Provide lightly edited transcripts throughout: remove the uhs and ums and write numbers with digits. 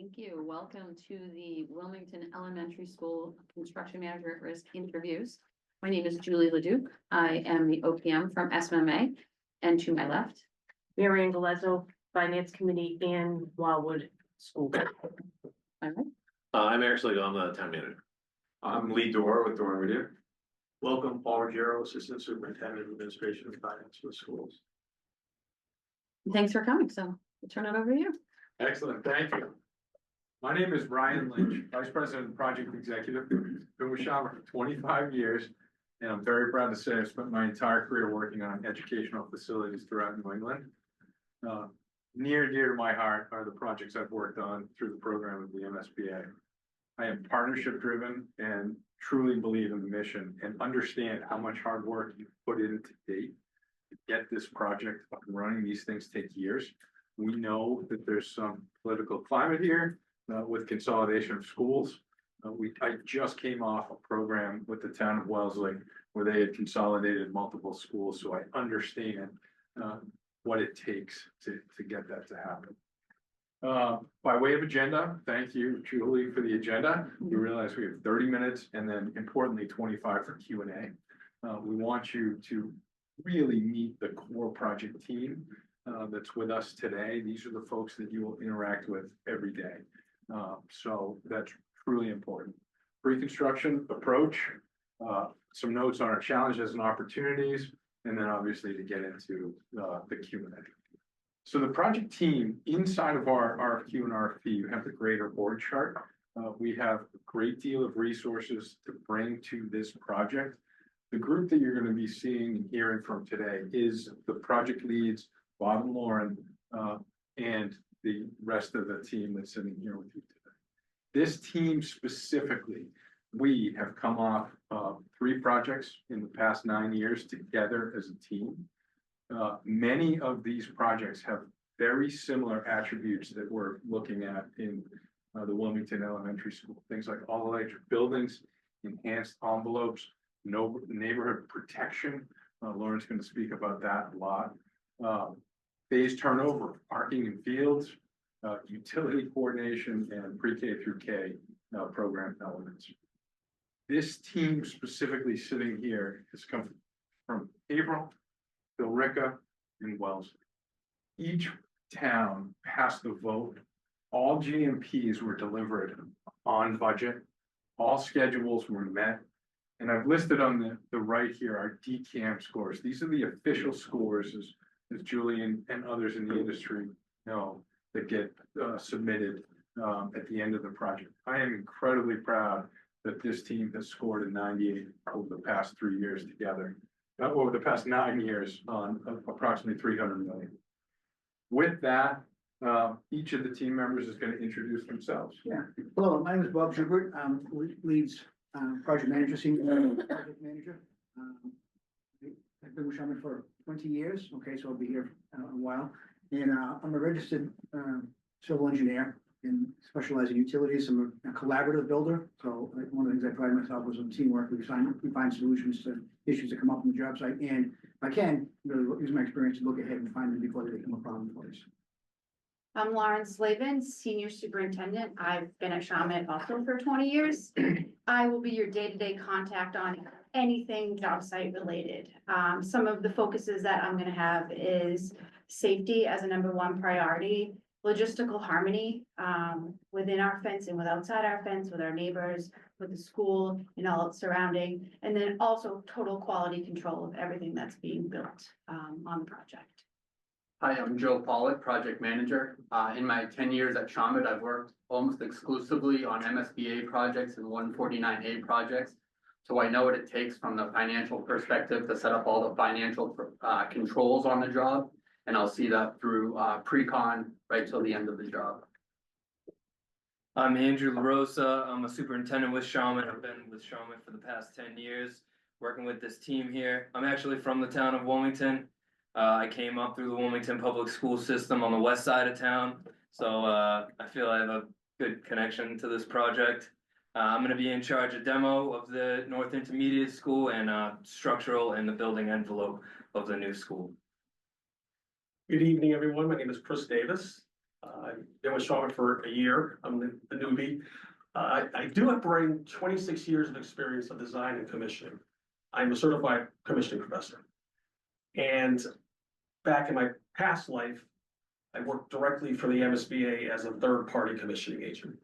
Thank you. Welcome to the Wilmington Elementary School Construction Manager at Risk interviews. My name is Julie Leduc. I am the OPM from SMMA, and to my left, Mary Ann Galezzo, Finance Committee and Wildwood School. all right. I'm Eric Sligo, I'm the town manager. I'm Lee Dorr with Dorr Media. Welcome, Paul Ruggiero, Assistant Superintendent of Administration and Finance for the schools. Thanks for coming. So we'll turn it over to you. Excellent, thank you. My name is Brian Lynch, Vice President and Project Executive. Been with Shawmut for 25 years, and I'm very proud to say I've spent my entire career working on educational facilities throughout New England. Near and dear to my heart are the projects I've worked on through the program of the MSBA. I am partnership driven and truly believe in the mission and understand how much hard work you've put in to date to get this project up and running. These things take years. We know that there's some political climate here with consolidation of schools. I just came off a program with the town of Wellesley where they had consolidated multiple schools, so I understand what it takes to get that to happen. By way of agenda, thank you, Julie, for the agenda. We realize we have 30 minutes and then importantly 25 for Q&A. We want you to really meet the core project team that's with us today. These are the folks that you will interact with every day. So that's truly important. Pre-construction approach, some notes on our challenges and opportunities, and then obviously to get into the Q&A. So the project team inside of our RFQ and RFP, you have the greater org chart. We have a great deal of resources to bring to this project. The group that you're going to be seeing and hearing from today is the project leads, Bob and Lauren, and the rest of the team that's sitting here with you today. This team specifically, we have come off 3 projects in the past 9 years together as a team. Many of these projects have very similar attributes that we're looking at in the Wilmington Elementary School. Things like all electric buildings, enhanced envelopes, no neighborhood protection. Lauren's going to speak about that a lot. Phase turnover, parking and fields, utility coordination, and pre-K through K program elements. This team specifically sitting here has come from April, Billerica, and Wellesley. Each town passed the vote. All GMPs were delivered on budget. All schedules were met. And I've listed on the right here our DCAM scores. These are the official scores as Julian and others in the industry know that get submitted at the end of the project. I am incredibly proud that this team has scored a 98 over the past 3 years together. Over the past 9 years on approximately 300 million. With that, each of the team members is going to introduce themselves. Yeah. Hello, my name is Bob Schubert. Leads project manager, senior project manager. I've been with Shawmut for 20 years. Okay, so I'll be here a while. And I'm a registered civil engineer and specialize in utilities. I'm a collaborative builder. So one of the things I pride myself was on teamwork. We find solutions to issues that come up on the job site. And if I can, really use my experience to look ahead and find them before they become a problem for us. I'm Lauren Slavin, Senior Superintendent. I've been at Shawmut also for 20 years. I will be your day-to-day contact on anything job site related. Some of the focuses that I'm going to have is safety as a #1 priority, logistical harmony within our fence and with outside our fence, with our neighbors, with the school and all its surrounding, and then also total quality control of everything that's being built on the project. Hi, I'm Joe Pollock, Project Manager. In my 10 years at Shawmut, I've worked almost exclusively on MSBA projects and 149A projects. So I know what it takes from the financial perspective to set up all the financial controls on the job. And I'll see that through pre-con right till the end of the job. I'm Andrew LaRosa. I'm a superintendent with Shawmut. I've been with Shawmut for the past 10 years, working with this team here. I'm actually from the town of Wilmington. I came up through the Wilmington public school system on the west side of town. So I feel I have a good connection to this project. I'm going to be in charge of demo of the North Intermediate School and structural and the building envelope of the new school. Good evening, everyone. My name is Chris Davis. I've been with Shawmut for a year. I'm the newbie. I do bring 26 years of experience of design and commissioning. I'm a certified commissioning professor. And back in my past life, I worked directly for the MSBA as a third-party commissioning agent.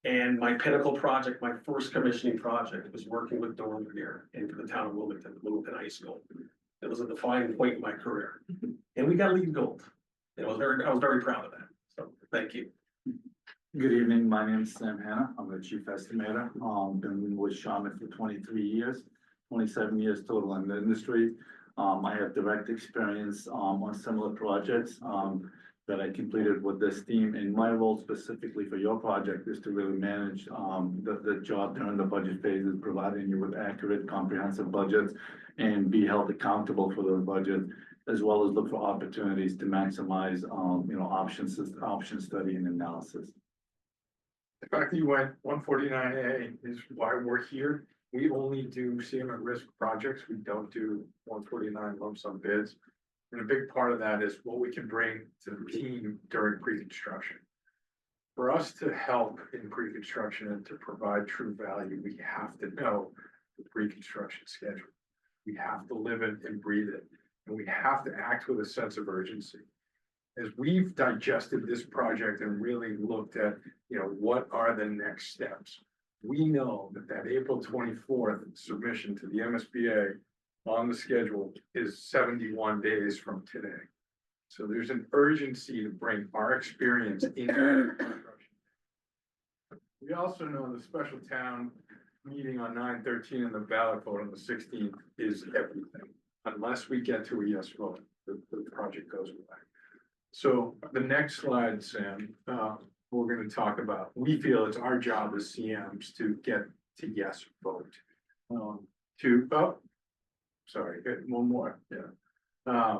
And my pinnacle project, my first commissioning project, was working with Dorn here in the town of Wilmington High School. It was a defining point in my career. And we got lead gold. And I was very proud of that. So thank you. Good evening, my name is Sam Hanna, I'm the chief estimator, been with Shawmut for 23 years, 27 years total in the industry. I have direct experience, on similar projects, that I completed with this team, and my role specifically for your project is to really manage, the job during the budget phases, providing you with accurate, comprehensive budgets, and be held accountable for those budgets, as well as look for opportunities to maximize, option study and analysis. The fact that you went 149A is why we're here. We only do CM at risk projects. We don't do 149 lump sum bids. And a big part of that is what we can bring to the team during pre-construction. For us to help in pre-construction and to provide true value, we have to know the pre-construction schedule. We have to live it and breathe it, and we have to act with a sense of urgency. As we've digested this project and really looked at, what are the next steps? We know that April 24th submission to the MSBA on the schedule is 71 days from today. So there's an urgency to bring our experience into construction. We also know the special town meeting on 9/13 and the ballot vote on the 16th is everything. Unless we get to a yes vote, the project goes away. So the next slide, Sam, we're going to talk about, we feel it's our job as CMs to get to yes vote. Sorry, one more, yeah.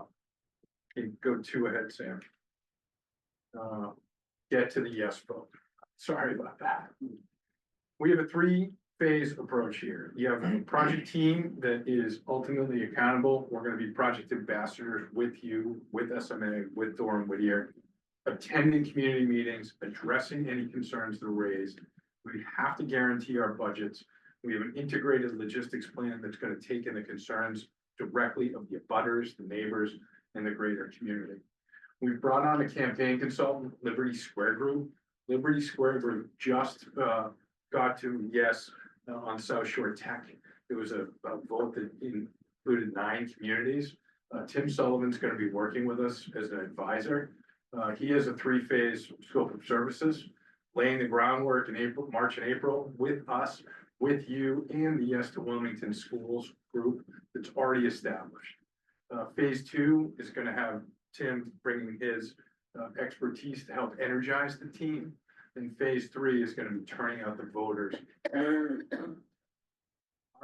Go two ahead, Sam. Get to the yes vote. Sorry about that. We have a three-phase approach here. You have a project team that is ultimately accountable. We're going to be project ambassadors with you, with SMA, with Durham Whittier, attending community meetings, addressing any concerns that are raised. We have to guarantee our budgets. We have an integrated logistics plan that's going to take in the concerns directly of the abutters, the neighbors, and the greater community. We've brought on a campaign consultant, Liberty Square Group. Liberty Square Group just got to yes on South Shore Tech. There was a vote that included 9 communities. Tim Sullivan's going to be working with us as an advisor. He has a 3-phase scope of services, laying the groundwork in March and April with us, with you, and the Yes to Wilmington Schools group that's already established. Phase 2 is going to have Tim bringing his expertise to help energize the team. And phase 3 is going to be turning out the voters. Our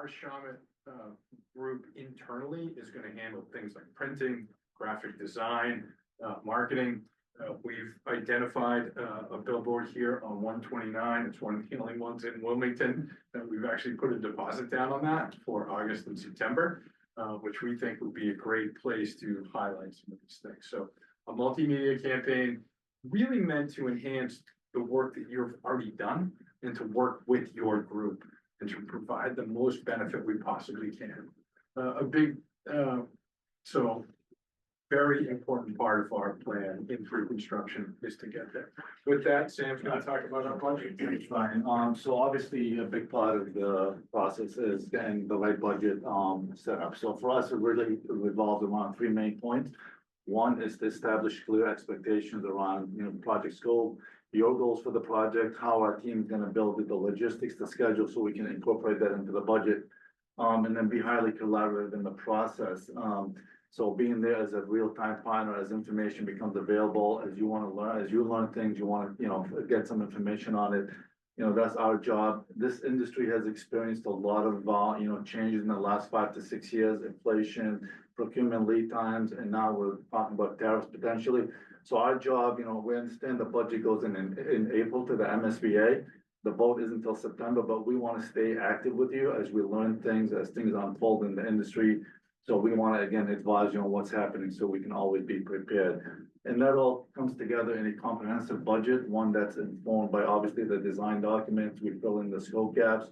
Shawmut group internally is going to handle things like printing, graphic design, marketing. We've identified a billboard here on 129. It's one of the only ones in Wilmington that we've actually put a deposit down on that for August and September, which we think would be a great place to highlight some of these things. So a multimedia campaign really meant to enhance the work that you've already done and to work with your group and to provide the most benefit we possibly can. So very important part of our plan in pre-construction is to get there. With that, Sam's going to talk about our budget. That's fine. So obviously a big part of the process is getting the right budget, set up. So for us, it really revolves around 3 main points. One is to establish clear expectations around, project scope, your goals for the project, how our team is going to build it, the logistics, the schedule, so we can incorporate that into the budget. And then be highly collaborative in the process. So being there as a real-time partner, as information becomes available, as you want to learn, as you learn things, you want to, get some information on it. That's our job. This industry has experienced a lot of, changes in the last 5 to 6 years, inflation, procurement lead times, and now we're talking about tariffs potentially. So our job, we understand the budget goes in April to the MSBA. The vote isn't until September, but we want to stay active with you as we learn things, as things unfold in the industry. So we want to, again, advise you on what's happening so we can always be prepared. And that all comes together in a comprehensive budget, one that's informed by obviously the design documents, we fill in the scope gaps.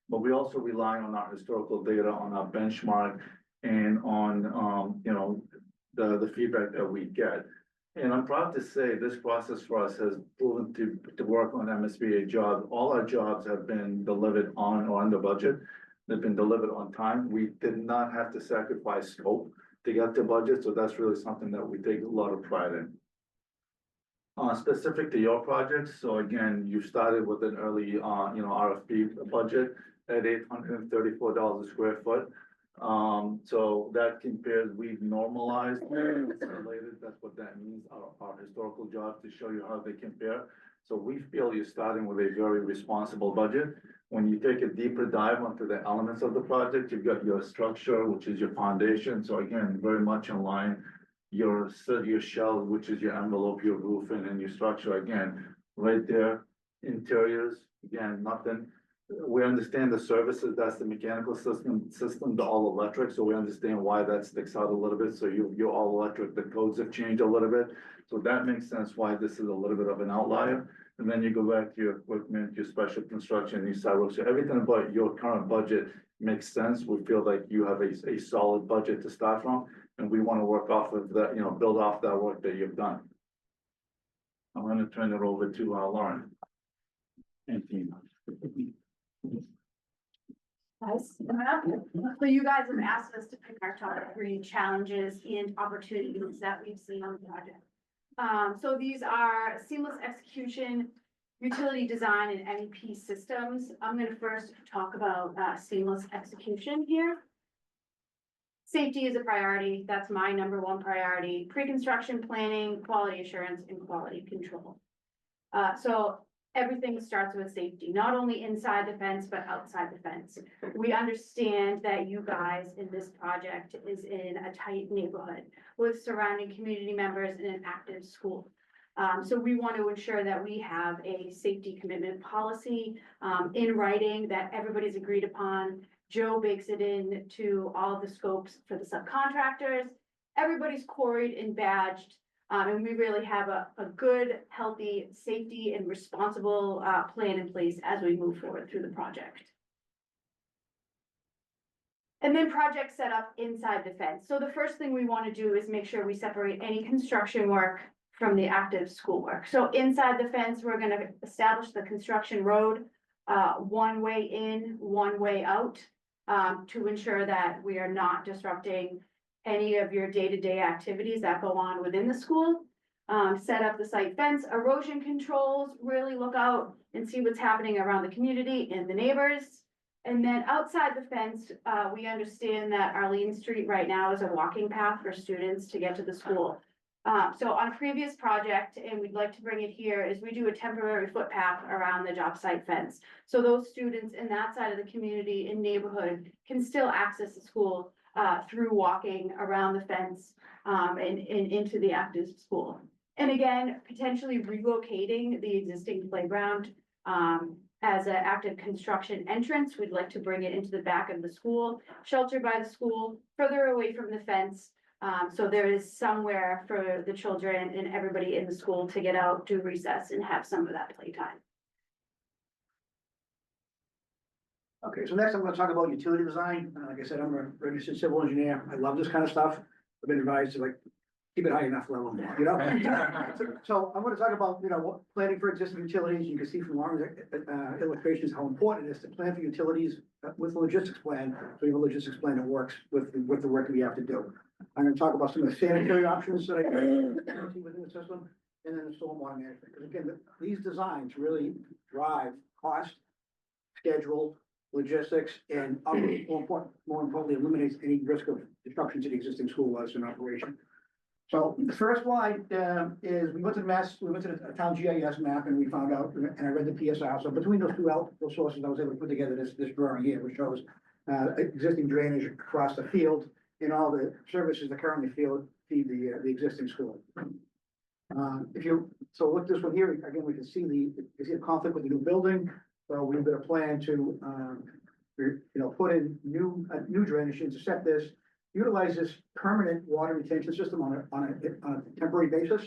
But we also rely on our historical data, on our benchmark, and on, you know, the feedback that we get. And I'm proud to say this process for us has proven to work on MSBA jobs. All our jobs have been delivered on or under budget. They've been delivered on time. We did not have to sacrifice scope to get the budget, so that's really something that we take a lot of pride in. Specific to your projects, so again, you started with an early, RFP budget at $834 a square foot. So that compares, we've normalized, related, that's what that means, our historical jobs to show you how they compare. So we feel you're starting with a very responsible budget. When you take a deeper dive onto the elements of the project, you've got your structure, which is your foundation. So again, very much in line. Your shell, which is your envelope, your roofing, and your structure, again, right there. Interiors, again, nothing. We understand the services, that's the mechanical system, the all electric, so we understand why that sticks out a little bit. So you're all electric, the codes have changed a little bit. So that makes sense why this is a little bit of an outlier. And then you go back to your equipment, your special construction, your sidewalks, so everything about your current budget makes sense. We feel like you have a solid budget to start from, and we want to work off of that, build off that work that you've done. I'm gonna turn it over to Lauren. And team. Guys, so you guys have asked us to pick our top 3 challenges and opportunities that we've seen on the project. So these are seamless execution, utility design, and MEP systems. I'm gonna first talk about seamless execution here. Safety is a priority. That's my #1 priority. Pre-construction planning, quality assurance, and quality control. So everything starts with safety, not only inside the fence, but outside the fence. We understand that you guys in this project is in a tight neighborhood with surrounding community members and an active school. So we want to ensure that we have a safety commitment policy in writing that everybody's agreed upon. Joe bakes it in to all the scopes for the subcontractors. Everybody's quarried and badged. And we really have a good, healthy, safety and responsible plan in place as we move forward through the project. And then project setup inside the fence. So the first thing we want to do is make sure we separate any construction work from the active schoolwork. So inside the fence, we're going to establish the construction road, one way in, one way out, to ensure that we are not disrupting any of your day-to-day activities that go on within the school. Set up the site fence, erosion controls, really look out and see what's happening around the community and the neighbors. And then outside the fence, we understand that Arlene Street right now is a walking path for students to get to the school. So on a previous project, and we'd like to bring it here, is we do a temporary footpath around the job site fence. So those students in that side of the community and neighborhood can still access the school through walking around the fence and into the active school. And again, potentially relocating the existing playground as an active construction entrance. We'd like to bring it into the back of the school, sheltered by the school, further away from the fence. So there is somewhere for the children and everybody in the school to get out, do recess, and have some of that playtime. Okay, so next I'm gonna talk about utility design. Like I said, I'm a registered civil engineer. I love this kind of stuff. I've been advised to keep it high enough level, So I'm gonna talk about, what planning for existing utilities. You can see from Lauren's illustrations how important it is to plan for utilities with a logistics plan. So you have a logistics plan that works with the work we have to do. I'm gonna talk about some of the sanitary options that I see within the system, and then the stormwater management. Because again, these designs really drive cost, schedule, logistics, and more importantly, eliminates any risk of disruption to the existing school while it's in operation. So the first slide is we went to the town GIS map and we found out, and I read the PSR. So between those those sources, I was able to put together this drawing here, which shows existing drainage across the field and all the services that currently feed the existing school. So look this one here, again, we can see the conflict with the new building. So we've got a plan to, put in new drainage to intercept this. utilize this permanent water retention system on a temporary basis.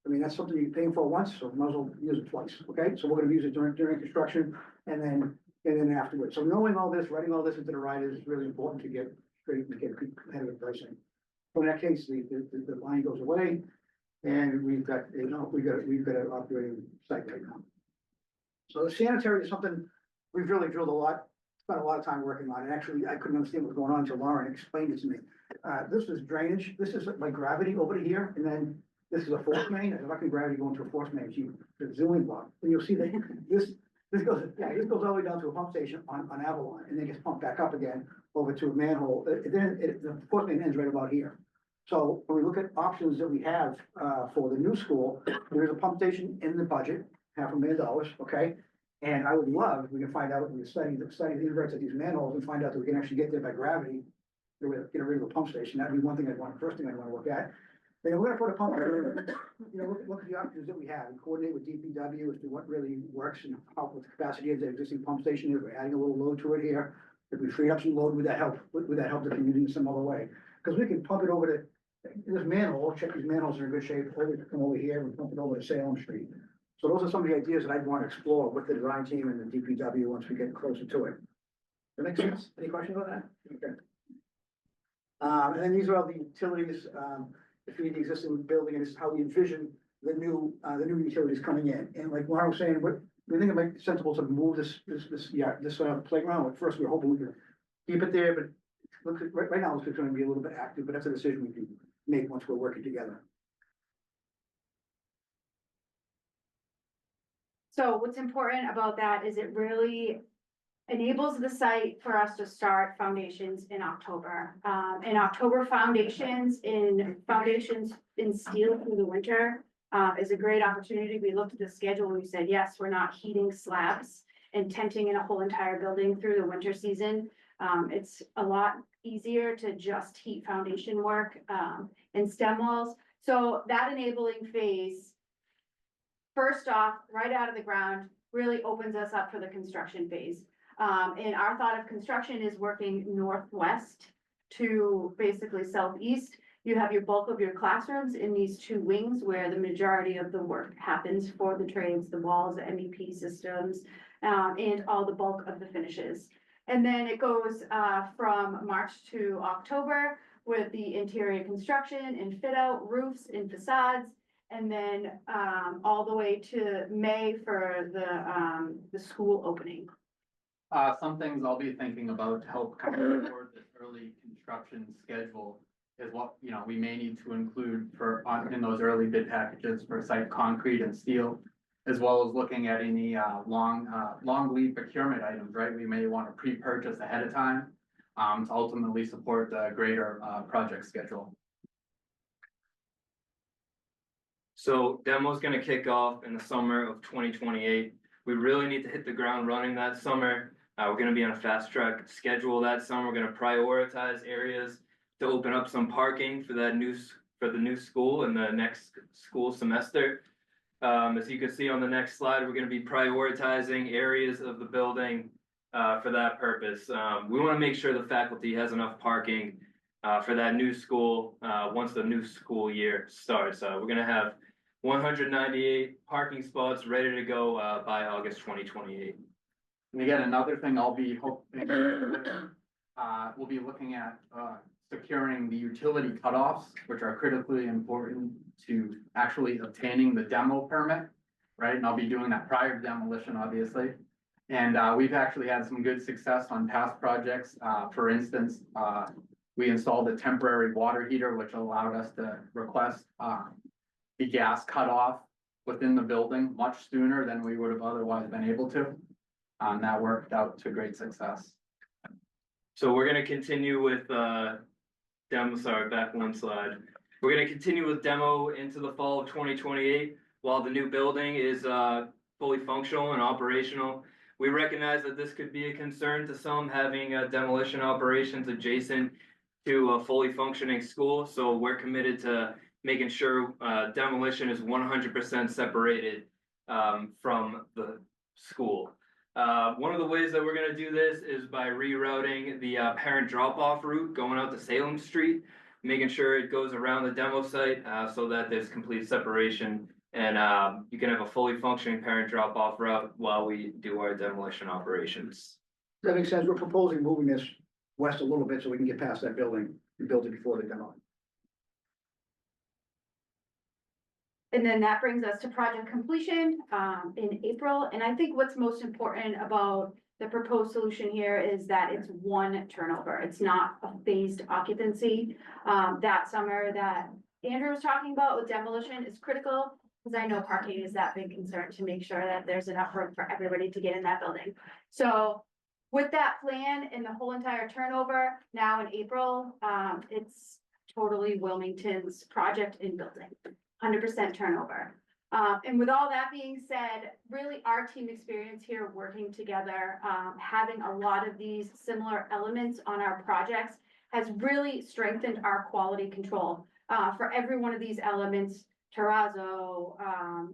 I mean, that's something you're paying for once, so might as well use it twice, okay? So we're gonna use it during construction and then afterwards. So knowing all this, writing all this into the riders is really important to get straight, to get competitive pricing. So in that case, the line goes away and we've got an operating site right now. So the sanitary is something we've really drilled a lot, spent a lot of time working on. And actually, I couldn't understand what was going on until Lauren explained it to me. This is drainage. This is like gravity over to here, and then this is a force main. There's like gravity going to a force main. So the zooming block, and you'll see that this goes all the way down to a pump station on Avalon, and then gets pumped back up again over to a manhole. The force main ends right about here. So when we look at options that we have for the new school, there's a pump station in the budget, $500,000, okay? And I would love if we can find out, we study the inverts at these manholes and find out that we can actually get there by gravity. Get rid of a pump station. That'd be one thing first thing I'd want to look at. Then we're gonna put a pump, look at the options that we have and coordinate with DPW as to what really works and how what the capacity of the existing pump station is. We're adding a little load to it here. If we free up some load, would that help? Would that help the community in some other way? Because we can pump it over to this manhole, check these manholes are in good shape, or we can come over here and pump it over to Salem Street. So those are some of the ideas that I'd want to explore with the design team and the DPW once we get closer to it. Does that make sense? Any questions on that? Okay. And then these are all the utilities, to feed the existing building, and this is how we envision the new utilities coming in. And like Laura was saying, we think it might be sensible to move this playground. At first, we were hoping we could keep it there, but right now it's going to be a little bit active, but that's a decision we can make once we're working together. So what's important about that is it really enables the site for us to start foundations in October. In October, foundations in steel through the winter is a great opportunity. We looked at the schedule and we said, yes, we're not heating slabs and tenting in a whole entire building through the winter season. It's a lot easier to just heat foundation work and stem walls. So that enabling phase, first off, right out of the ground, really opens us up for the construction phase. And our thought of construction is working northwest to basically southeast. You have your bulk of your classrooms in these two wings where the majority of the work happens for the trades, the walls, the MEP systems, and all the bulk of the finishes. And then it goes from March to October with the interior construction and fit out, roofs and facades. And then all the way to May for the school opening. Some things I'll be thinking about to help kind of support this early construction schedule is what, we may need to include in those early bid packages for site concrete and steel, as well as looking at any long lead procurement items, right? We may want to pre-purchase ahead of time to ultimately support the greater project schedule. So demo's gonna kick off in the summer of 2028. We really need to hit the ground running that summer. We're gonna be on a fast track schedule that summer. We're gonna prioritize areas to open up some parking for the new school in the next school semester. As you can see on the next slide, we're gonna be prioritizing areas of the building for that purpose. We wanna make sure the faculty has enough parking for that new school once the new school year starts. We're gonna have 198 parking spots ready to go by August 2028. And again, another thing I'll be hoping, we'll be looking at securing the utility cutoffs, which are critically important to actually obtaining the demo permit, right? And I'll be doing that prior to demolition, obviously. And we've actually had some good success on past projects. For instance, we installed a temporary water heater, which allowed us to request the gas cutoff within the building much sooner than we would have otherwise been able to. That worked out to great success. So we're gonna continue with demo, sorry, back one slide. We're gonna continue with demo into the fall of 2028 while the new building is fully functional and operational. We recognize that this could be a concern to some, having demolition operations adjacent to a fully functioning school. So we're committed to making sure demolition is 100% separated from the school. One of the ways that we're gonna do this is by rerouting the parent drop-off route going out to Salem Street, making sure it goes around the demo site, so that there's complete separation. And you can have a fully functioning parent drop-off route while we do our demolition operations. That makes sense. We're proposing moving this west a little bit so we can get past that building and build it before the demo. And then that brings us to project completion, in April. And I think what's most important about the proposed solution here is that it's one turnover. It's not a phased occupancy. That summer that Andrew was talking about with demolition is critical, because I know parking is that big concern to make sure that there's enough room for everybody to get in that building. So with that plan and the whole entire turnover, now in April, it's totally Wilmington's project in building, 100% turnover. And with all that being said, really our team experience here working together, having a lot of these similar elements on our projects has really strengthened our quality control. For every one of these elements, terrazzo,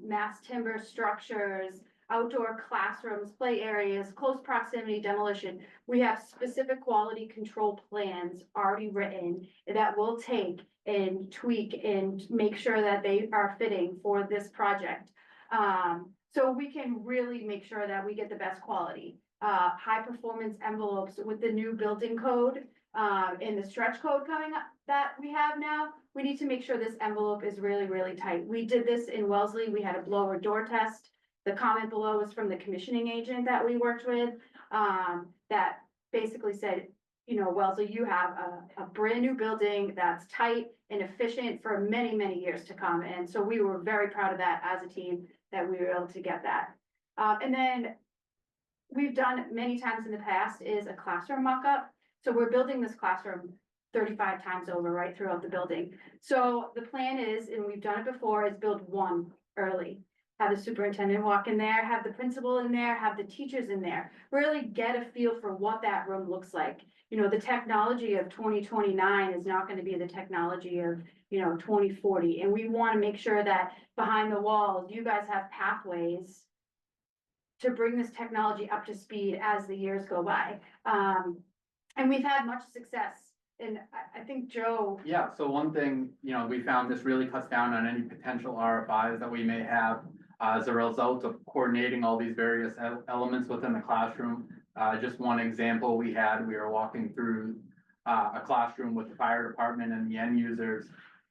mass timber structures, outdoor classrooms, play areas, close proximity demolition. We have specific quality control plans already written that we'll take and tweak and make sure that they are fitting for this project. So we can really make sure that we get the best quality. High performance envelopes with the new building code, and the stretch code coming up that we have now. We need to make sure this envelope is really, really tight. We did this in Wellesley. We had a blower door test. The comment below was from the commissioning agent that we worked with, that basically said, you know, Wellesley, you have a brand new building that's tight and efficient for many, many years to come. And so we were very proud of that as a team, that we were able to get that. And then we've done many times in the past is a classroom mock-up. So we're building this classroom 35 times over right throughout the building. So the plan is, and we've done it before, is build one early. Have the superintendent walk in there, have the principal in there, have the teachers in there, really get a feel for what that room looks like. You know, the technology of 2029 is not going to be the technology of, 2040. And we want to make sure that behind the walls, you guys have pathways to bring this technology up to speed as the years go by. And we've had much success. And I think Joe. Yeah, so one thing, we found this really cuts down on any potential RFIs that we may have as a result of coordinating all these various elements within the classroom. Just one example we were walking through a classroom with the fire department and the end users,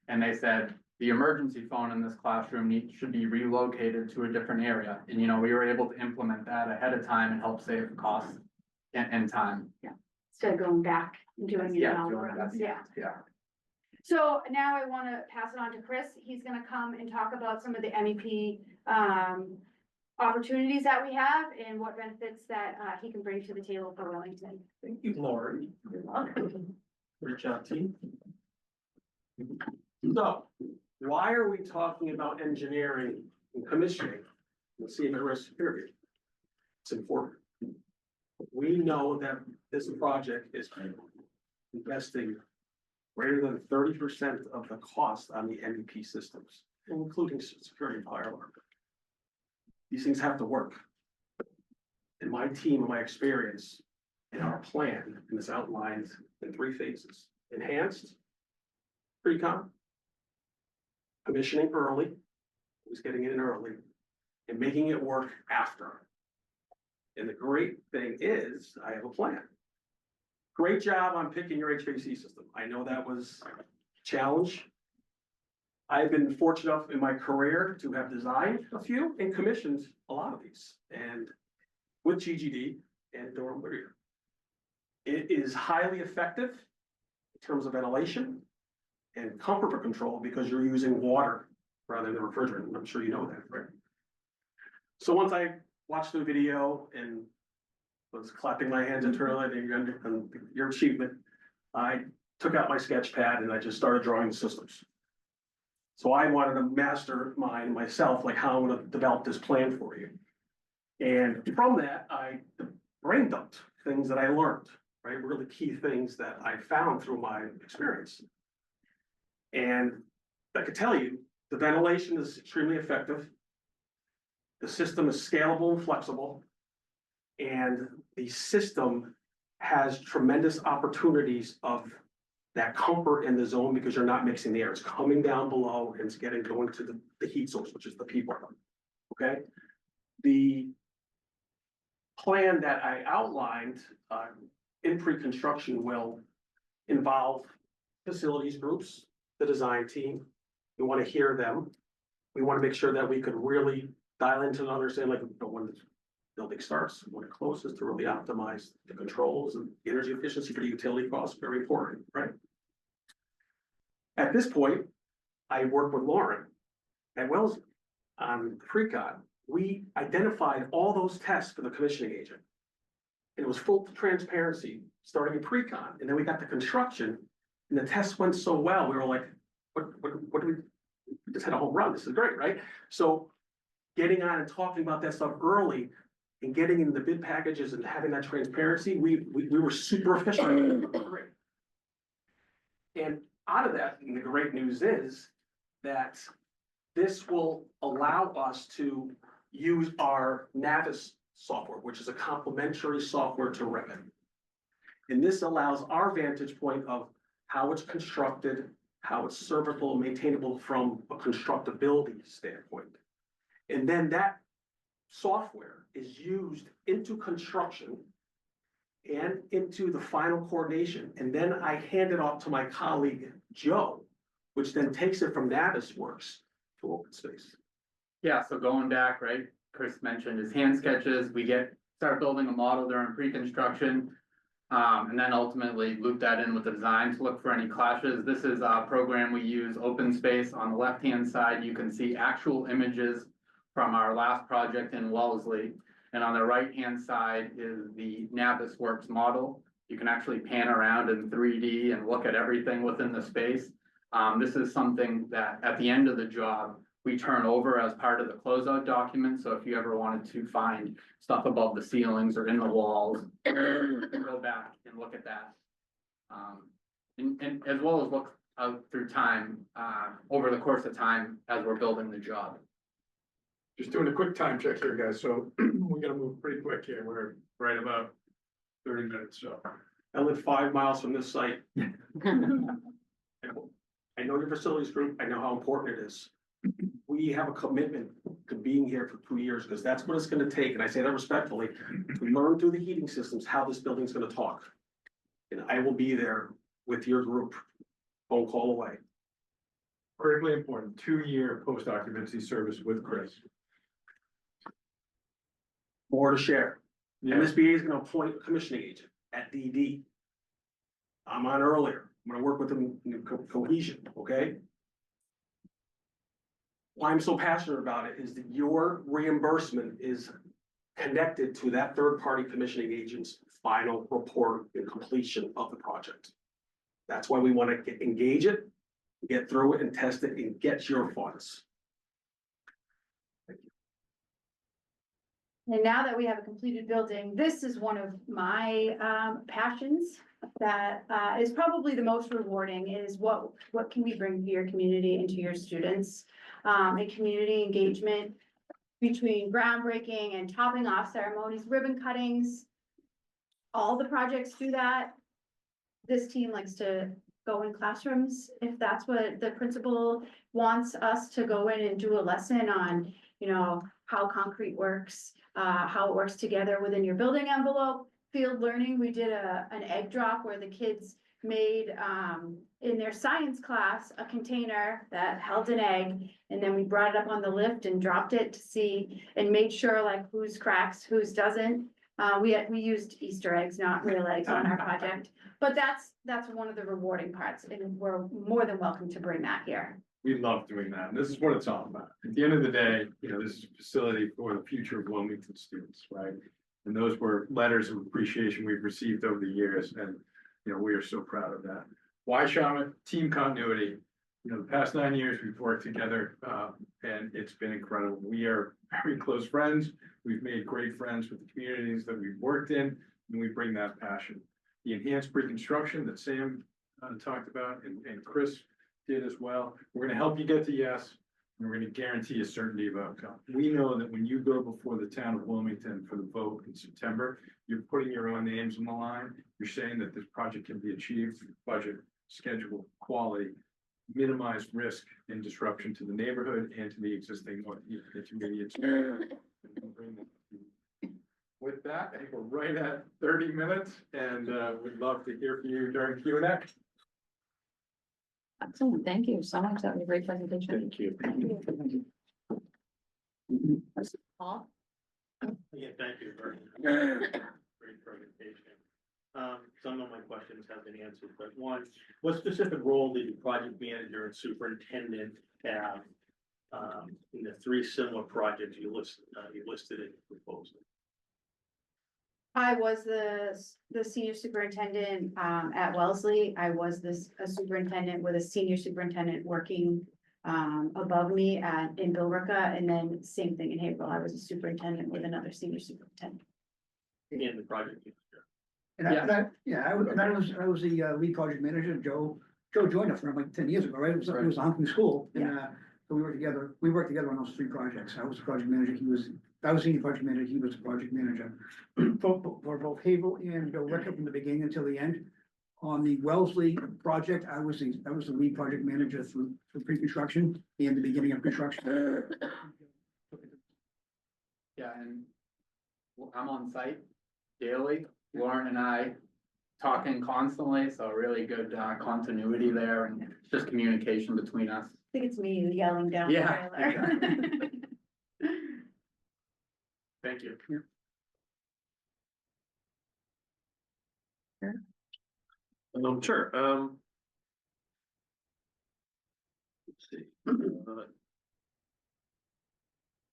and they said the emergency phone in this classroom should be relocated to a different area. And, we were able to implement that ahead of time and help save costs and time. Instead of going back and doing it all doing around. that. Yeah. So now I want to pass it on to Chris. He's going to come and talk about some of the MEP opportunities that we have and what benefits that he can bring to the table for Wellington. Thank you, Lori. You're welcome. Great job, team. So, why are we talking about engineering and commissioning? Let's see if it risk period. It's important. We know that this project is investing greater than 30% of the cost on the MEP systems, including security and fire alarm. These things have to work. In my team, in my experience, in our plan, and it's outlined in 3 phases: enhanced, pre-con, commissioning early, who's getting in early, and making it work after. And the great thing is, I have a plan. Great job on picking your HVAC system. I know that was a challenge. I've been fortunate enough in my career to have designed a few and commissioned a lot of these, and with GGD and Durham Whittier. It is highly effective in terms of ventilation and comfort control because you're using water rather than refrigerant. I'm sure you know that, right? So once I watched the video and was clapping my hands internally on your achievement, I took out my sketch pad and I just started drawing the systems. So I wanted to mastermind myself, like how I'm gonna develop this plan for you. And from that, I brain dumped things that I learned, right? Really key things that I found through my experience. And I could tell you, the ventilation is extremely effective. The system is scalable and flexible. And the system has tremendous opportunities of that comfort in the zone because you're not mixing the air. It's coming down below and it's going to the heat source, which is the people. Okay? The plan that I outlined in pre-construction will involve facilities groups, the design team. We want to hear them. We want to make sure that we could really dial into and understand, like, when the building starts, when it closes, to really optimize the controls and energy efficiency for the utility costs, very important, right? At this point, I work with Lauren at Wells on pre-con. We identified all those tests for the commissioning agent. And it was full transparency, starting in pre-con, and then we got to construction, and the tests went so well, we were like, what do we just had a home run, this is great, right? So getting on and talking about that stuff early and getting in the bid packages and having that transparency, we were super efficient. Great. And out of that, and the great news is that this will allow us to use our Navis software, which is a complementary software to Revit. And this allows our vantage point of how it's constructed, how it's serviceable, maintainable from a constructability standpoint. And then that software is used into construction and into the final coordination. And then I hand it off to my colleague, Joe, which then takes it from Navisworks to open space. Yeah, so going back, right, Chris mentioned his hand sketches, we start building a model during pre-construction. And then ultimately loop that in with the design to look for any clashes. This is a program we use, Open Space. On the left-hand side, you can see actual images from our last project in Wellesley. And on the right-hand side is the Navisworks model. You can actually pan around in 3D and look at everything within the space. This is something that at the end of the job, we turn over as part of the closeout document. So if you ever wanted to find stuff above the ceilings or in the walls, go back and look at that. And as well as look out through time, over the course of time as we're building the job. Just doing a quick time check here, guys, so we gotta move pretty quick here, we're right about 30 minutes, so. I live 5 miles from this site. I know your facilities group, I know how important it is. We have a commitment to being here for 2 years, because that's what it's gonna take, and I say that respectfully, to learn through the heating systems, how this building's gonna talk. And I will be there with your group, phone call away. Critically important, 2-year post-occupancy service with Chris. More to share. Yeah, MSBA is gonna appoint a commissioning agent at DD. I'm on earlier, I'm gonna work with them in cohesion, okay? Why I'm so passionate about it is that your reimbursement is connected to that third-party commissioning agent's final report and completion of the project. That's why we wanna engage it, get through it and test it and get your funds. And now that we have a completed building, this is one of my passions that is probably the most rewarding is what can we bring to your community and to your students? And community engagement between groundbreaking and topping off ceremonies, ribbon cuttings. All the projects do that. This team likes to go in classrooms if that's what the principal wants us to go in and do a lesson on, you know, how concrete works, how it works together within your building envelope. Field learning, we did an egg drop where the kids made in their science class a container that held an egg, and then we brought it up on the lift and dropped it to see and made sure like whose cracks, whose doesn't. We used Easter eggs, not real eggs on our project, but that's one of the rewarding parts, and we're more than welcome to bring that here. we love doing that, and this is what it's all about. At the end of the day, you know, this is a facility for the future of Wilmington students, right? And those were letters of appreciation we've received over the years, and, you know, we are so proud of that. Why Shawmut? Team continuity. You know, the past 9 years, we've worked together, and it's been incredible. We are very close friends. We've made great friends with the communities that we've worked in, and we bring that passion. The enhanced pre-construction that Sam talked about and Chris did as well. We're gonna help you get to yes. And we're gonna guarantee a certainty of outcome. We know that when you go before the town of Wilmington for the vote in September, you're putting your own names on the line. You're saying that this project can be achieved through budget, schedule, quality, minimize risk and disruption to the neighborhood and to the existing intermediate. With that, I think we're right at 30 minutes and we'd love to hear from you during Q&A. Excellent, thank you so much. That was a great presentation. Thank you. Paul? Yeah, thank you very much. Great presentation. Some of my questions have been answered, but one, what specific role did the project manager and superintendent have in the three similar projects you listed in the proposal? I was the senior superintendent at Wellesley. I was a superintendent with a senior superintendent working above me in Billerica, and then same thing in Haverhill. I was a superintendent with another senior superintendent. In the project manager. And I was the lead project manager. Joe joined us around like 10 years ago, right? It was a hunting school. And so we worked together on those three projects. I was the project manager. I was senior project manager. He was the project manager for both Haverhill and Billerica from the beginning until the end. On the Wellesley project, I was the lead project manager through pre-construction and the beginning of construction. Yeah, and I'm on site daily, Lauren and I talking constantly, so really good continuity there and just communication between us. I think it's me yelling down. the Yeah, trailer. Thank you. Sure, let's see.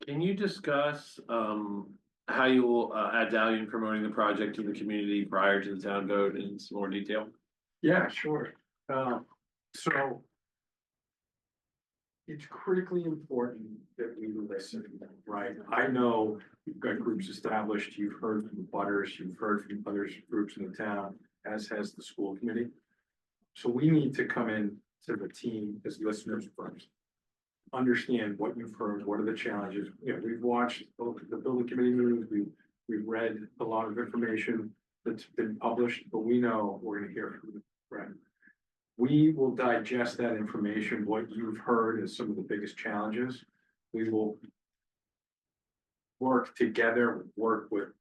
Can you discuss, how you will, add value in promoting the project to the community prior to the town vote in some more detail? Yeah, sure. So it's critically important that we listen, right? I know you've got groups established, you've heard from butters, you've heard from other groups in the town, as has the school committee. So we need to come in to the team as listeners first. Understand what you've heard, what are the challenges, we've watched the building committee meetings, we've read a lot of information that's been published, but we know we're gonna hear from you, right? We will digest that information, what you've heard is some of the biggest challenges. We will work together, work with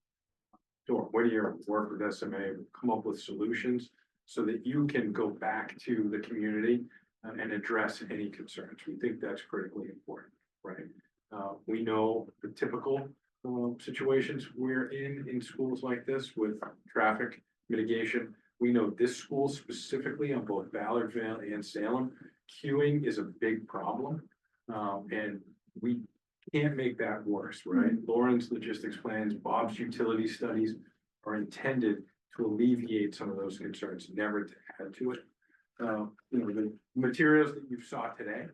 Whittier, work with SMA, come up with solutions so that you can go back to the community and address any concerns. We think that's critically important, right? We know the typical situations we're in schools like this with traffic mitigation. We know this school specifically on both Ballardvale and Salem, queuing is a big problem. And we can't make that worse, right? Lauren's logistics plans, Bob's utility studies are intended to alleviate some of those concerns, never to add to it. The materials that you saw today,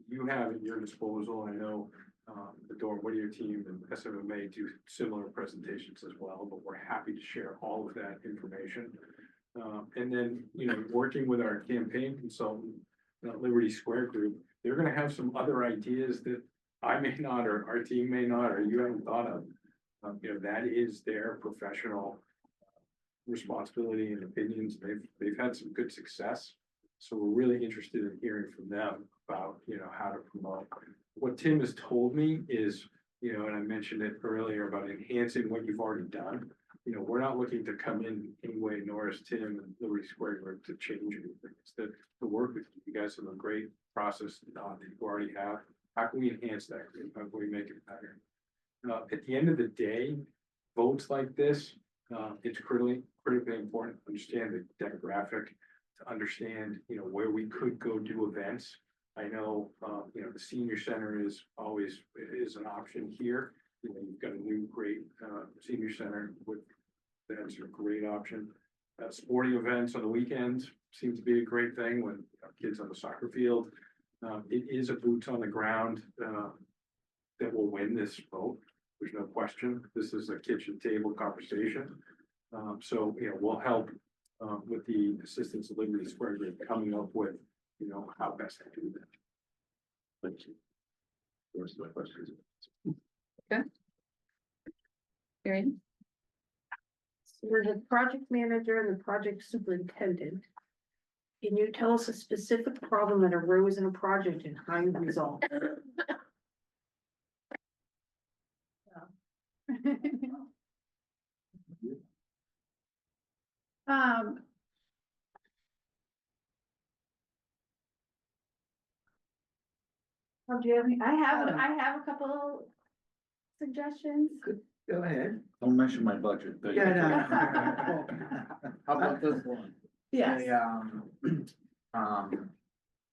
you have at your disposal. I know the Dora Whittier team and SMMA do similar presentations as well, but we're happy to share all of that information. And then, working with our campaign consultant, Liberty Square Group, they're gonna have some other ideas that I may not, or our team may not, or you haven't thought of. That is their professional responsibility and opinions. They've had some good success. So we're really interested in hearing from them about, how to promote. What Tim has told me is, and I mentioned it earlier about enhancing what you've already done. We're not looking to come in anyway, nor is Tim and Liberty Square Group to change anything. It's to work with you. You guys have a great process that you already have. How can we enhance that? How can we make it better? At the end of the day, votes like this, it's critically important to understand the demographic, to understand, where we could go do events. I know, the senior center is an option here. You've got a new great senior center with that's a great option. Sporting events on the weekends seems to be a great thing when kids on the soccer field. It is a boots on the ground that will win this vote. There's no question. This is a kitchen table conversation. So, we'll help with the assistance of Liberty Square Group coming up with, how best to do that. Thank you. The rest of my questions. Erin? We're the project manager and the project superintendent. Can you tell us a specific problem that arose in a project and how you resolved it? Um. Oh, do you have any? I have a couple suggestions. Go ahead. Don't mention my budget. but- Yeah, no. How about this one? Yes.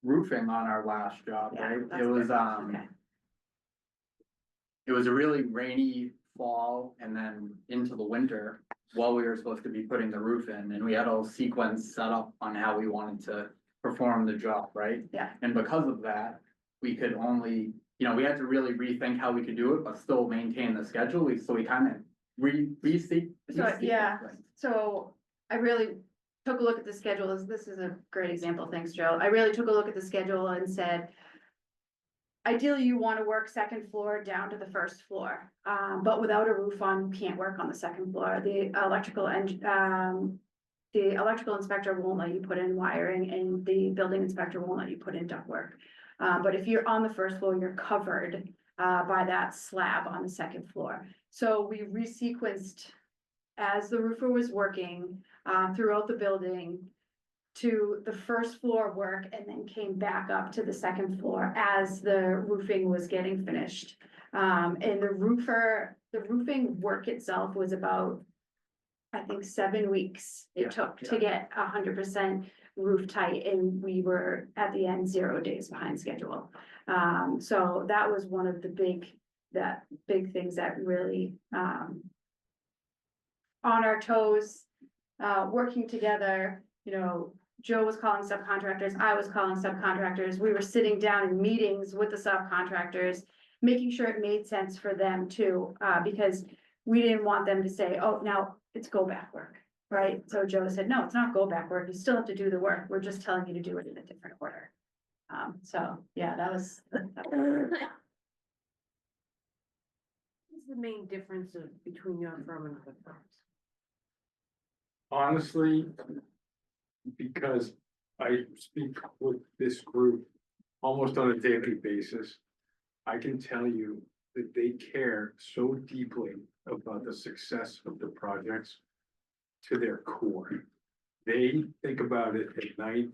Roofing on our last job, Yeah, right? that's It was, good. Okay. it was a really rainy fall and then into the winter while we were supposed to be putting the roof in, and we had a sequence set up on how we wanted to perform the job, right? Yeah. And because of that, we could only, we had to really rethink how we could do it, but still maintain the schedule. So we kind of So, yeah. So I really took a look at the schedule. This is a great example. Thanks, Joe. I really took a look at the schedule and said, ideally, you want to work second floor down to the first floor, but without a roof on, you can't work on the second floor. The electrical inspector won't let you put in wiring and the building inspector won't let you put in ductwork. But if you're on the first floor, you're covered by that slab on the second floor. So we resequenced as the roofer was working throughout the building to the first floor work and then came back up to the second floor as the roofing was getting finished. And the roofing work itself was about, I think, 7 weeks Yeah, it took to get 100% roof tight, and we were at the end 0 days behind schedule. So that was one of the big things that really on our toes, working together. Joe was calling subcontractors, I was calling subcontractors, we were sitting down in meetings with the subcontractors, making sure it made sense for them too, because we didn't want them to say, oh, now it's go back work, right? So Joe said, no, it's not go back work, you still have to do the work, we're just telling you to do it in a different order. So, yeah, that was. What's the main difference between your firm and other firms? Honestly, because I speak with this group almost on a daily basis, I can tell you that they care so deeply about the success of the projects to their core. They think about it at night.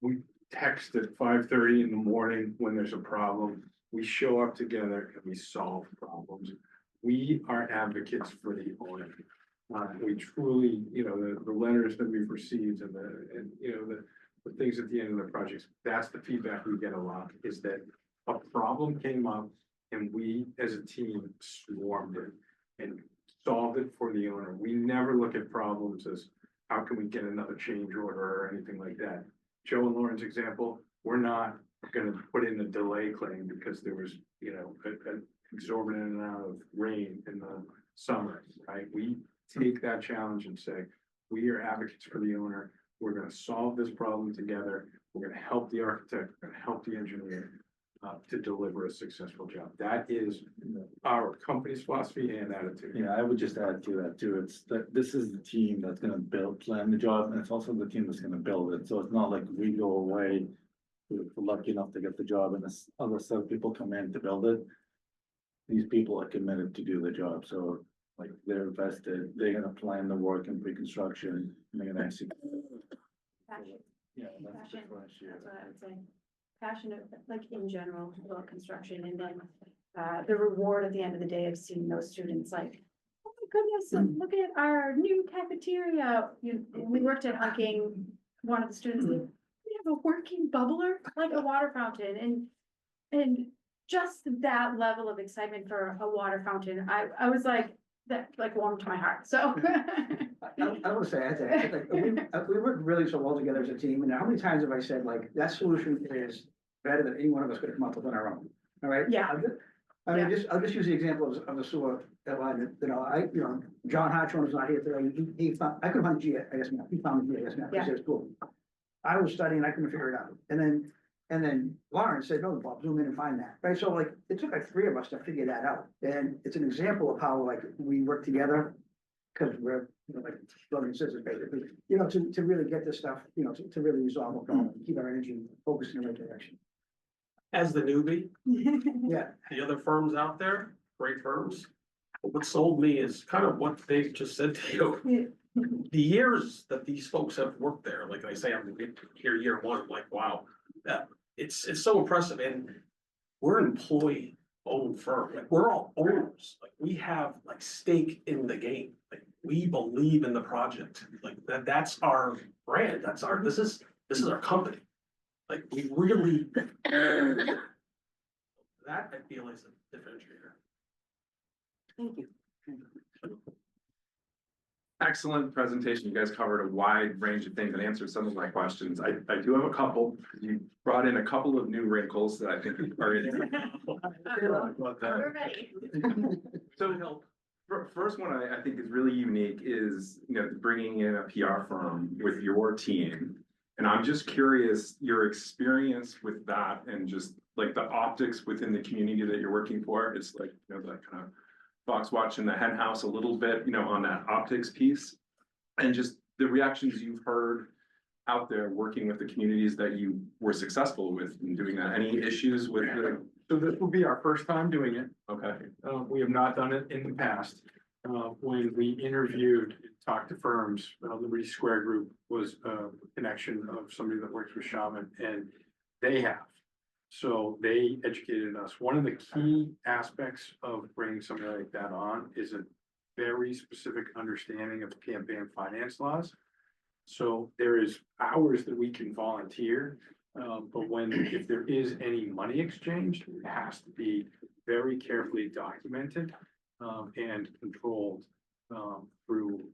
We text at 5:30 in the morning when there's a problem. We show up together and we solve problems. We are advocates for the owner. We truly, the letters that we've received and the things at the end of the projects, that's the feedback we get a lot, is that a problem came up and we as a team swarmed it and solved it for the owner. We never look at problems as how can we get another change order or anything like that. Joe and Lauren's example, we're not gonna put in a delay claim because there was, an exorbitant amount of rain in the summer, right? We take that challenge and say, we are advocates for the owner. We're gonna solve this problem together. We're gonna help the architect, we're gonna help the engineer to deliver a successful job. That is our company's philosophy and attitude. Yeah, I would just add to that too. It's that this is the team that's gonna plan the job, and it's also the team that's gonna build it. So it's not like we go away. We're lucky enough to get the job and this other set of people come in to build it. These people are committed to do the job, so like they're vested, they're gonna plan the work and pre-construction, and they're gonna execute. Passion. Yeah, that's Passion. differentiated. That's what I would say. Passionate, like in general, about construction, and then the reward at the end of the day of seeing those students like, oh my goodness, look at our new cafeteria. We worked at Hunking, one of the students, like, we have a working bubbler, like a water fountain, and just that level of excitement for a water fountain, I was like, that like warmed my heart, so. I want to say, I think, we work really so well together as a team, and how many times have I said, like, that solution is better than any one of us could have come up with on our own, all right? Yeah. I'll just use the example of the sewer alignment, John Hartshorn was not here today, he found, I could have found G, I guess, he found me, I guess, now, Yeah. he says, cool. I was studying, I couldn't figure it out, and then And then Lauren said, no, Bob, zoom in and find that, right? So like, it took like three of us to figure that out. And it's an example of how like we work together. Cause we're, like, brothers and sisters, basically, to really get this stuff, to really resolve a problem, keep our energy focused in the right direction. As the newbie, Yeah, the other firms out there, great firms. What sold me is kind of what they just said to you. The years that these folks have worked there, like I say, I'm here year one, I'm like, wow. It's so impressive, and we're an employee owned firm, like, we're all owners, like, we have like stake in the game. Like, we believe in the project, like, that's our brand, this is our company. Like, we really. That I feel is a differentiator. Thank you. Excellent presentation. You guys covered a wide range of things and answered some of my questions. I do have a couple. You brought in a couple of new wrinkles that I think are in. We're ready. So first one I think is really unique is, bringing in a PR firm with your team. And I'm just curious, your experience with that and just like the optics within the community that you're working for. It's like, that kind of Fox watching the hen house a little bit, on that optics piece. And just the reactions you've heard out there working with the communities that you were successful with in doing that. Any issues with the? So this will be our first time doing it. Okay. We have not done it in the past. When we interviewed, talked to firms, Liberty Square Group was a connection of somebody that works with Shawmut, and they have. So they educated us. One of the key aspects of bringing something like that on is a very specific understanding of campaign finance laws. So there is hours that we can volunteer, but if there is any money exchanged, it has to be very carefully documented and controlled through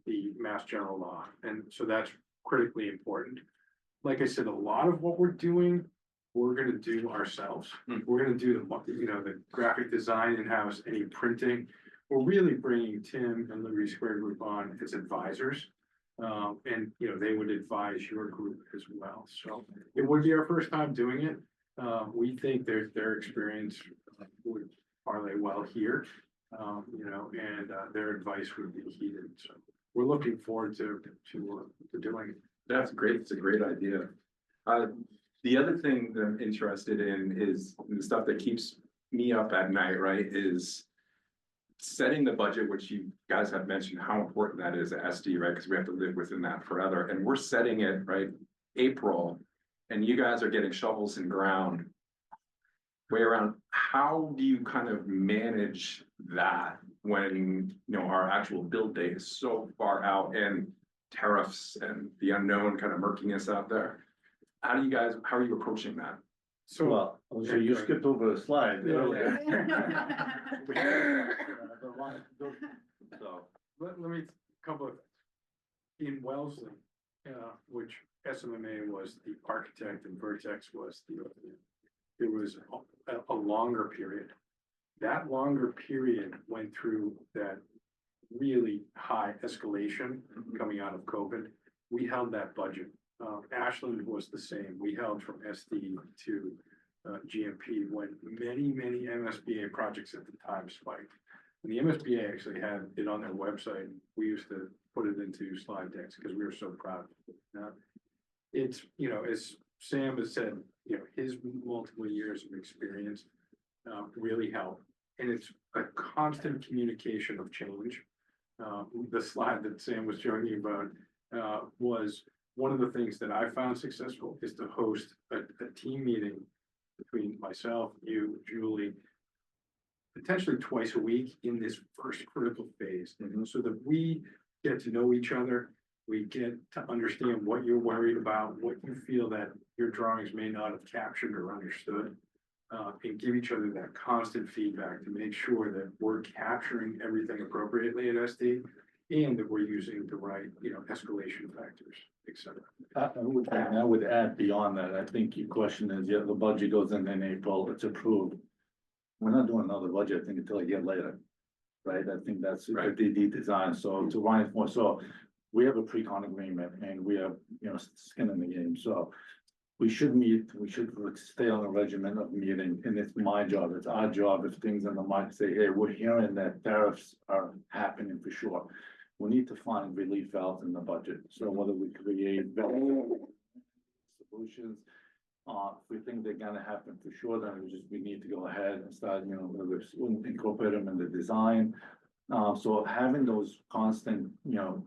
the Mass General Law. And so that's critically important. Like I said, a lot of what we're doing, we're gonna do ourselves. We're gonna do the graphic design in-house, any printing. We're really bringing Tim and Liberty Square Group on as advisors. And they would advise your group as well. So it would be our first time doing it. We think their experience would parlay well here. And their advice would be heeded. So we're looking forward to doing it. That's great. It's a great idea. The other thing that I'm interested in is the stuff that keeps me up at night, right? Is setting the budget, which you guys have mentioned how important that is at SD, right? Because we have to live within that forever. And we're setting it, right, April, and you guys are getting shovels in ground way around. How do you kind of manage that when, our actual build date is so far out and tariffs and the unknown kind of murkiness out there? How are you approaching that? So you skipped over a slide. So let me, couple of, in Wellesley, which SMMA was the architect and Vertex was there was a longer period. That longer period went through that really high escalation coming out of COVID. We held that budget. Ashland was the same. We held from SD to GMP when many MSBA projects at the time spiked. And the MSBA actually had it on their website. We used to put it into slide decks because we were so proud of it. It's, as Sam has said, his multiple years of experience really helped. And it's a constant communication of change. The slide that Sam was showing you about was one of the things that I found successful is to host a team meeting between myself, you, Julie, potentially twice a week in this first critical phase. So that we get to know each other, we get to understand what you're worried about, what you feel that your drawings may not have captured or understood, and give each other that constant feedback to make sure that we're capturing everything appropriately at SD and that we're using the right, escalation factors, et cetera. I would add beyond that, I think your question is, the budget goes in April, it's approved. We're not doing another budget, I think, until a year later, right? I think that's Right. the design, so to Ryan's point, so we have a pre-con agreement and we have, skin in the game, so we should meet, we should stay on a regimen of meeting, and it's my job, it's our job, if things in the market say, hey, we're hearing that tariffs are happening for sure. We need to find relief valves in the budget, so whether we create solutions. If we think they're gonna happen for sure, then we need to go ahead and start, whether it's incorporate them in the design. So having those constant,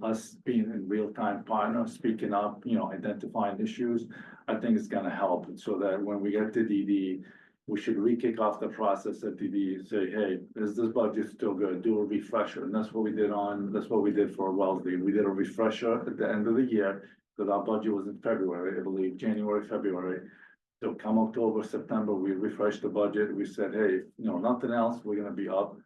us being in real-time partner, speaking up, identifying issues, I think it's gonna help, so that when we get to DD, we should re-kick off the process at DD and say, hey, is this budget still good? Do a refresher, and that's what we did for Wellesley. We did a refresher at the end of the year, because our budget was in February, I believe, January, February. So come October, September, we refreshed the budget. We said, hey, nothing else, we're gonna be up.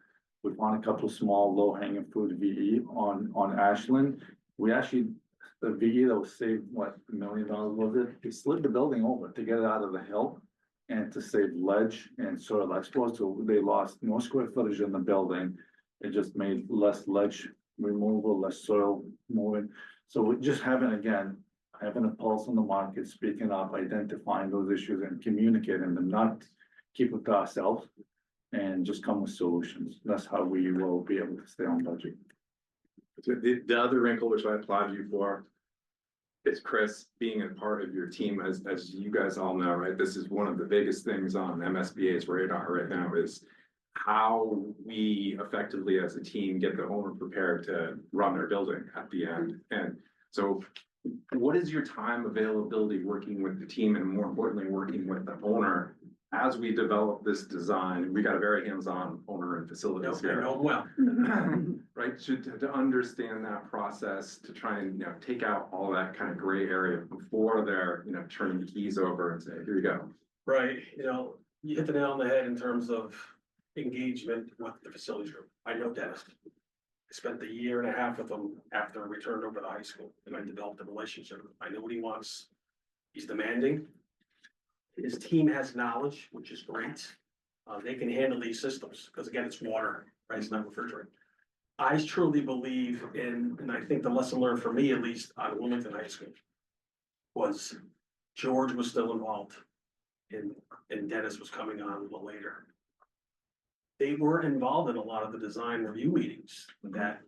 We found a couple of small low hanging fruit VE on Ashland. We actually, the VE that was saved, what, $1 million was it? We slid the building over to get it out of the hill and to save ledge and soil exposed. So they lost no square footage in the building. It just made less ledge removal, less soil moving. So we're just having a pulse on the market, speaking up, identifying those issues and communicating them, not keep it to ourselves and just come with solutions. That's how we will be able to stay on budget. The other wrinkle, which I applaud you for, is Chris being a part of your team, as you guys all know, right? This is one of the biggest things on MSBA's radar right now, is how we effectively as a team get the owner prepared to run their building at the end. And so what is your time availability working with the team, and more importantly, working with the owner as we develop this design? We got a very hands-on owner and facilities here. Well, Right, to understand that process, to try and, take out all that kind of gray area before they're, turning the keys over and say, here you go. right, you hit the nail on the head in terms of engagement with the facilities group. I know Dennis. I spent a year and a half with him after I returned over to high school, and I developed a relationship. I know what he wants. He's demanding. His team has knowledge, which is great. They can handle these systems, because again, it's water, right? It's not refrigerant. I truly believe in, and I think the lesson learned for me, at least on Wilmington High School, was George was still involved, and Dennis was coming on a little later. They were involved in a lot of the design review meetings that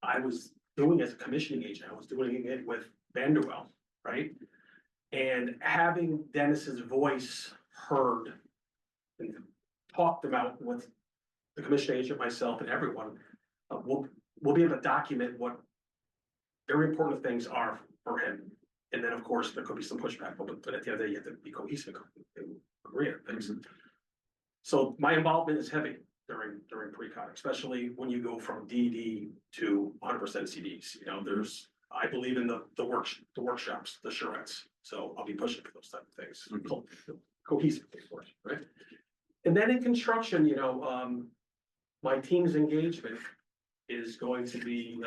I was doing as a commissioning agent. I was doing it with Vanderwell, right? And having Dennis's voice heard and talked about with the commissioning agent, myself, and everyone, we'll be able to document what very important things are for him. And then, of course, there could be some pushback, but at the end of the day, you have to be cohesive and agree on things. So my involvement is heavy during pre-con, especially when you go from DD to 100% CDs. I believe in the workshops, the charrettes. So I'll be pushing for those type of things, cohesive, of course, right? And then in construction, my team's engagement is going to be,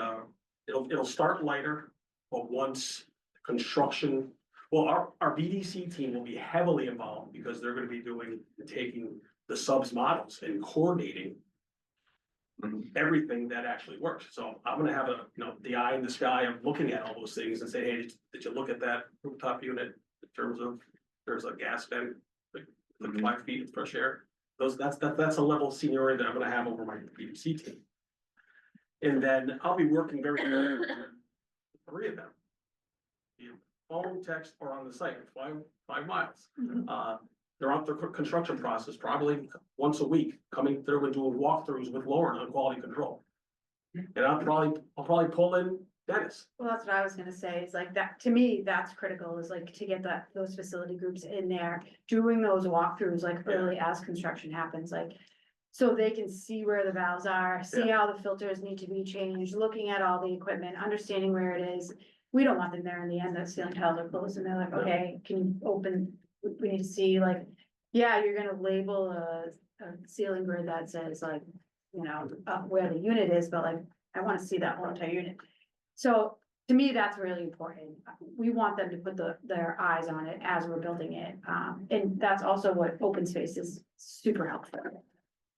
it'll start lighter, but once construction, well, our BDC team will be heavily involved, because they're gonna be taking the subs models and coordinating everything that actually works. So I'm gonna have the eye in the sky of looking at all those things and say, hey, did you look at that rooftop unit in terms of, there's a gas vent, like 5 feet of fresh air? That's a level of seniority that I'm gonna have over my BDC team. And then I'll be working very closely with 3 of them. Phone, text, or on the site, 5 miles. Throughout the construction process, probably once a week, coming through and doing walkthroughs with Lauren on quality control. And I'll probably pull in Dennis. Well, that's what I was gonna say, is like that, to me, that's critical, is like to get those facility groups in there, doing those walkthroughs like early as construction happens, like. So they can see where the valves are, see how the filters need to be changed, looking at all the equipment, understanding where it is. We don't want them there in the end, the ceiling tiles are closed and they're like, okay, can you open, we need to see, like, yeah, you're gonna label a ceiling grid that says like, where the unit is, but like, I wanna see that whole entire unit. So to me, that's really important. We want them to put their eyes on it as we're building it. And that's also what open space is super helpful.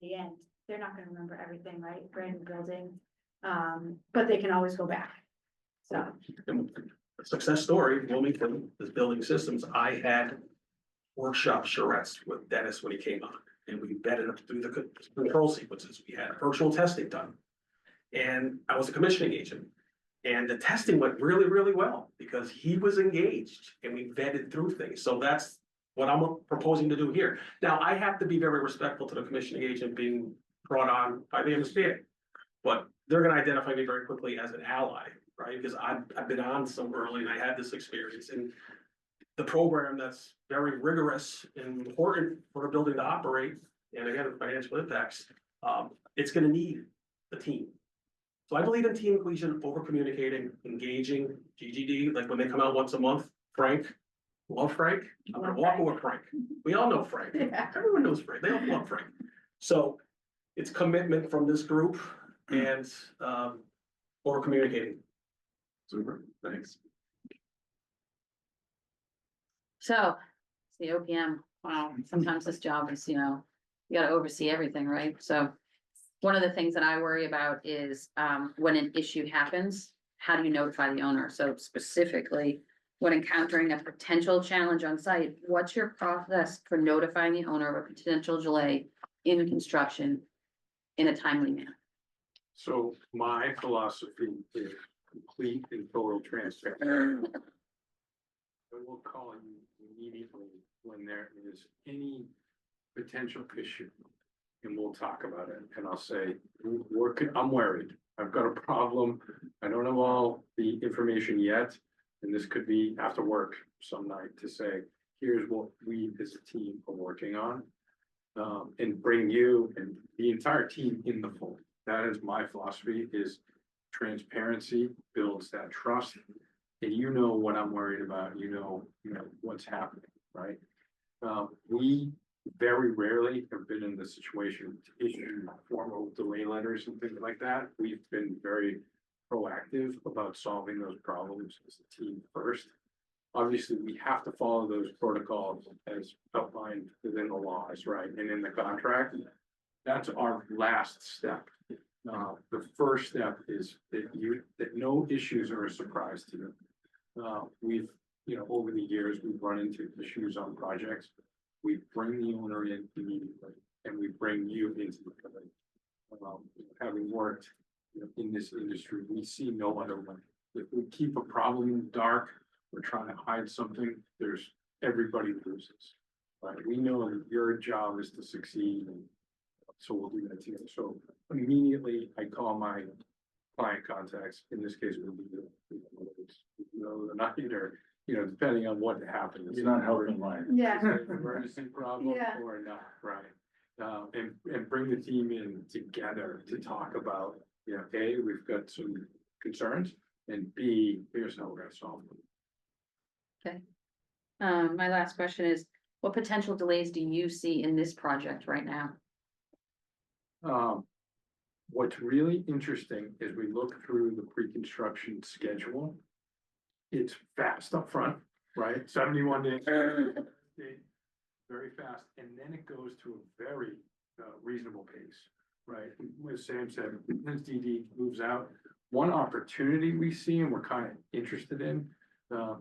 In the end, they're not gonna remember everything, right? Brand new building. But they can always go back. So. Success story, Wilmington is building systems. I had workshop charrettes with Dennis when he came on. And we vetted it through the control sequences. We had virtual testing done. And I was a commissioning agent. And the testing went really, really well because he was engaged and we vetted through things. So that's what I'm proposing to do here. Now, I have to be very respectful to the commissioning agent being brought on by the MSBA. But they're gonna identify me very quickly as an ally, right? Because I've been on some early and I had this experience and the program that's very rigorous and important for a building to operate, and again, financial impacts, it's gonna need the team. So I believe in team cohesion, over communicating, engaging, GGD, like when they come out once a month, Frank, love Frank, I'm gonna walk with Frank. We all know Frank, Yeah. everyone knows Frank, they all love Frank. So it's commitment from this group and, over communicating. Super, thanks. So, it's the OPM, wow, sometimes this job is, you gotta oversee everything, right? So. One of the things that I worry about is, when an issue happens, how do you notify the owner? So specifically, when encountering a potential challenge on site, what's your process for notifying the owner of a potential delay in construction in a timely manner? So my philosophy is complete and total transparency. I will call you immediately when there is any potential issue. And we'll talk about it, and I'll say, I'm worried, I've got a problem, I don't have all the information yet. And this could be after work some night to say, here's what we as a team are working on. And bring you and the entire team in the fold. That is my philosophy, is transparency builds that trust. And you know what I'm worried about, you know what's happening, right? We very rarely have been in the situation to issue formal delay letters and things like that. We've been very proactive about solving those problems as a team first. Obviously, we have to follow those protocols as outlined within the laws, right? And in the contract, that's our last step. The first step is that no issues are a surprise to you. We've, over the years, we've run into issues on projects. We bring the owner in immediately and we bring you into the company. Having worked in this industry, we see no other way. If we keep a problem in the dark, we're trying to hide something, everybody loses. Right? We know that your job is to succeed, and so we'll do that together. So immediately I call my client contacts, in this case, we'll be the night or depending on what happened. You're not helping mine. Yeah. Emergency problem Yeah. or not, right? And bring the team in together to talk about, A, we've got some concerns, and B, here's how we're gonna solve them. My last question is, what potential delays do you see in this project right now? What's really interesting is we look through the pre-construction schedule. It's fast up front, right? 71 days. Very fast, and then it goes to a very reasonable pace, right? As Sam said, as DD moves out, one opportunity we see and we're kind of interested in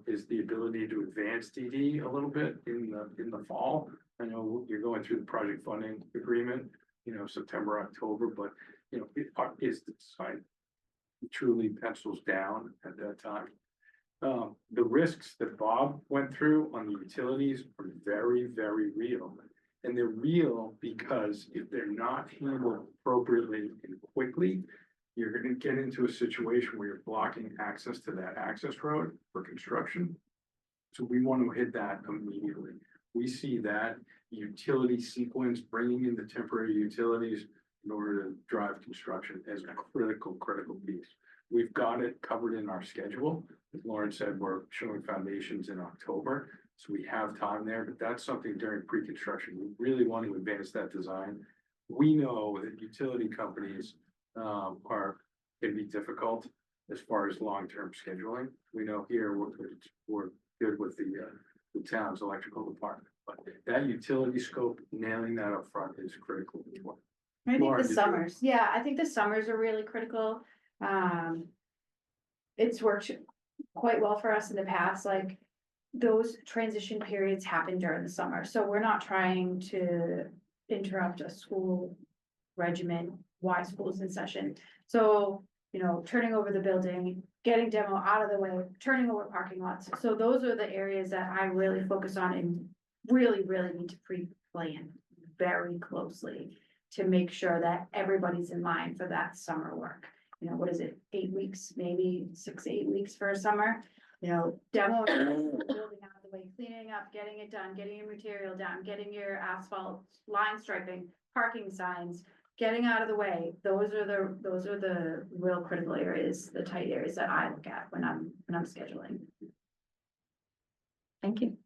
is the ability to advance DD a little bit in the fall. I know you're going through the project funding agreement, September, October, but it is decided. It truly pencils down at that time. The risks that Bob went through on the utilities are very, very real. And they're real because if they're not handled appropriately and quickly, you're gonna get into a situation where you're blocking access to that access road for construction. So we want to hit that immediately. We see that utility sequence, bringing in the temporary utilities in order to drive construction as a critical piece. We've got it covered in our schedule. As Lauren said, we're showing foundations in October, so we have time there, but that's something during pre-construction. We really want to advance that design. We know that utility companies can be difficult as far as long-term scheduling. We know here we're good with the town's electrical department, but that utility scope, nailing that up front is critical as well. I think Lauren, the did you- summers, yeah, I think the summers are really critical. It's worked quite well for us in the past, like those transition periods happen during the summer, so we're not trying to interrupt a school regimen while school's in session. So, you know, turning over the building, getting demo out of the way, turning over parking lots. So those are the areas that I really focus on and really, really need to pre-plan very closely to make sure that everybody's in line for that summer work. You know, what is it, 8 weeks, maybe 6 to 8 weeks for a summer? You know, demo, building out of the way, cleaning up, getting it done, getting your material down, getting your asphalt line striping, parking signs, getting out of the way. Those are the real critical areas, the tight areas that I look at when I'm scheduling. Thank you.